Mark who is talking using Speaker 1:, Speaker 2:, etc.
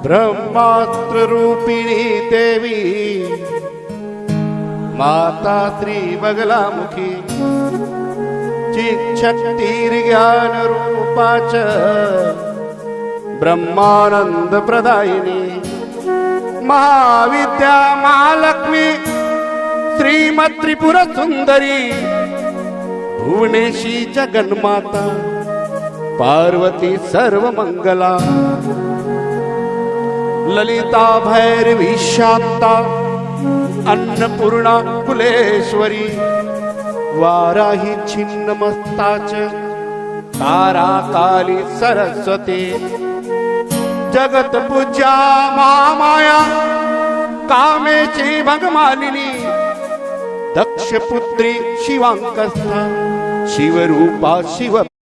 Speaker 1: ब्रह्मास्त्र रूपिणी देवी माता श्री बगलामुखी चिच्छक्तिर्ज्ञान रूपाच ब्रह्मानंद प्रदायिनी महाविद्या महालक्ष्मी श्रीमत् त्रिपुर सुंदरी भुवनेशी जगन्माता पार्वती सर्व मंगला ललिता भैरवी शांता अन्नपूर्णा कुलेश्वरी वाराही छिन्नमस्ताच तारा काली सरस्वती जगत पूज्या महामाया कामेची भगमालिनी दक्षपुत्री शिवांकस्था शिवरूपा शिव